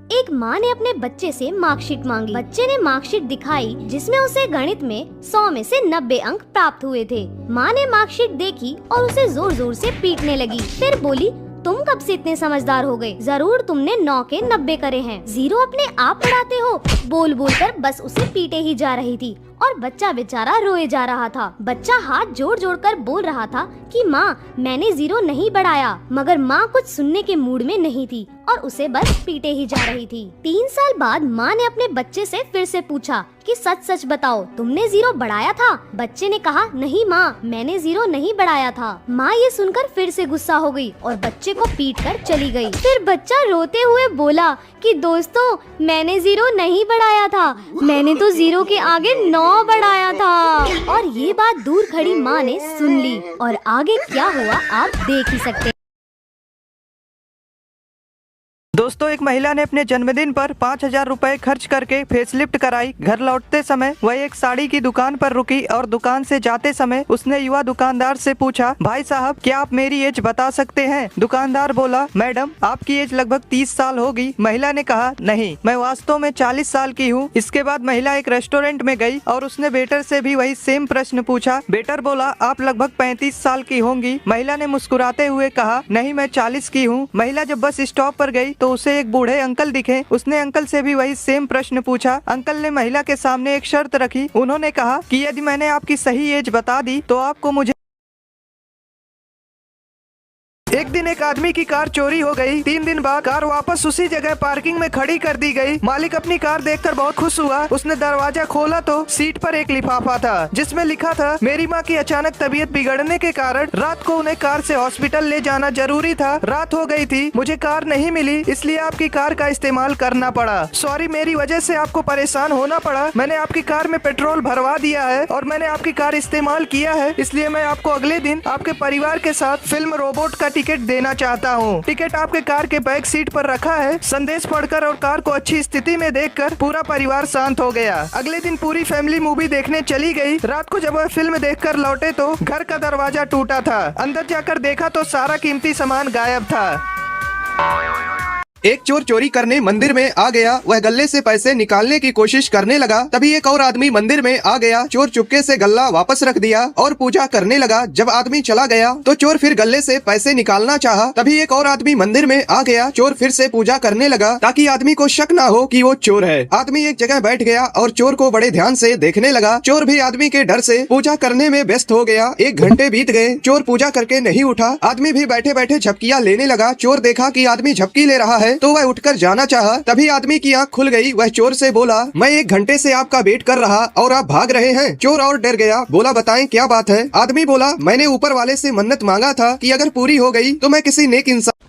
एक माँ ने अपने बच्चे से मार्कशीट मांगी। बच्चे ने मार्कशीट दिखाई जिसमें उसे गणित में 100 में से 90 अंक प्राप्त हुए थे। माँ ने मार्कशीट देखी और उसे जोर जोर से पीटने लगी। फिर बोली, तुम कब से इतने समझदार हो गए? जरूर तुमने 9 के 90 करे हैं। 0 अपने आप बढ़ाते हो। बोल बोल कर बस उसे पीटे ही जा रही थी और बच्चा बेचारा रोए जा रहा था। बच्चा हाथ जोड़ जोड़ कर बोल रहा था कि माँ, मैंने 0 नहीं बढ़ाया, मगर माँ कुछ सुनने के मूड में नहीं थी और उसे बस पीटे ही जा रही थी। 3 साल बाद माँ ने अपने बच्चे से फिर से पूछा कि सच सच बताओ, तुमने 0 बढ़ाया था? बच्चे ने कहा, नहीं माँ, मैंने 0 नहीं बढ़ाया था। माँ ये सुनकर फिर से गुस्सा हो गई और बच्चे को पीट कर चली गई। फिर बच्चा रोते हुए बोला कि दोस्तों, मैंने 0 नहीं बढ़ाया था, मैंने तो 0 के आगे 9 बढ़ाया था। और ये बात दूर खड़ी माँ ने सुन ली और आगे क्या हुआ आप देख ही सकते हैं। दोस्तों, एक महिला ने अपने जन्मदिन पर 5,000 रुपए खर्च करके फेसलिफ्ट कराई। घर लौटते समय वह एक साड़ी की दुकान पर रुकी और दुकान से जाते समय उसने युवा दुकानदार से पूछा, भाई साहब, क्या आप मेरी एज बता सकते हैं? दुकानदार बोला, मैडम, आपकी एज लगभग 30 साल होगी। महिला ने कहा, नहीं, मैं वास्तव में 40 साल की हूँ। इसके बाद महिला एक रेस्टोरेंट में गई और उसने वेटर से भी वही सेम प्रश्न पूछा। वेटर बोला, आप लगभग 35 साल की होंगी। महिला ने मुस्कुराते हुए कहा, नहीं, मैं 40 की हूँ। महिला जब बस स्टॉप पर गई तो उसे एक बूढ़े अंकल दिखे। उसने अंकल से भी वही सेम प्रश्न पूछा। अंकल ने महिला के सामने एक शर्त रखी। उन्होंने कहा कि यदि मैंने आपकी सही एज बता दी तो आपको मुझे। एक दिन एक आदमी की कार चोरी हो गई। 3 दिन बाद कार वापस उसी जगह पार्किंग में खड़ी कर दी गई। मालिक अपनी कार देखकर बहुत खुश हुआ। उसने दरवाजा खोला तो सीट पर एक लिफाफा था जिसमें लिखा था, मेरी माँ की अचानक तबीयत बिगड़ने के कारण रात को उन्हें कार से हॉस्पिटल ले जाना जरूरी था। रात हो गई थी, मुझे कार नहीं मिली, इसलिए आपकी कार का इस्तेमाल करना पड़ा। सॉरी, मेरी वजह से आपको परेशान होना पड़ा। मैंने आपकी कार में पेट्रोल भरवा दिया है और मैंने आपकी कार इस्तेमाल किया है, इसलिए मैं आपको अगले दिन आपके परिवार के साथ फिल्म रोबोट का टिकट देना चाहता हूँ। टिकट आपके कार के बैक सीट पर रखा है। संदेश पढ़कर और कार को अच्छी स्थिति में देखकर पूरा परिवार शांत हो गया। अगले दिन पूरी फैमिली मूवी देखने चली गई। रात को जब वह फिल्म देखकर लौटे तो घर का दरवाजा टूटा था। अंदर जाकर देखा तो सारा कीमती सामान गायब था। एक चोर चोरी करने मंदिर में आ गया। वह गल्ले से पैसे निकालने की कोशिश करने लगा। तभी एक और आदमी मंदिर में आ गया। चोर चुपके से गल्ला वापस रख दिया और पूजा करने लगा। जब आदमी चला गया तो चोर फिर गल्ले से पैसे निकालना चाहा। तभी एक और आदमी मंदिर में आ गया। चोर फिर से पूजा करने लगा ताकि आदमी को शक ना हो कि वो चोर है। आदमी एक जगह बैठ गया और चोर को बड़े ध्यान से देखने लगा। चोर भी आदमी के डर से पूजा करने में व्यस्त हो गया। 1 घंटे बीत गए। चोर पूजा करके नहीं उठा। आदमी भी बैठे बैठे झपकियां लेने लगा। चोर देखा कि आदमी झपकी ले रहा है तो वह उठकर जाना चाहा। तभी आदमी की आंख खुल गई। वह चोर से बोला, मैं 1 घंटे से आपका वेट कर रहा और आप भाग रहे हैं। चोर और डर गया। बोला, बताएं क्या बात है? आदमी बोला, मैंने ऊपर वाले से मन्नत मांगा था कि अगर पूरी हो गई तो मैं किसी नेक इंसान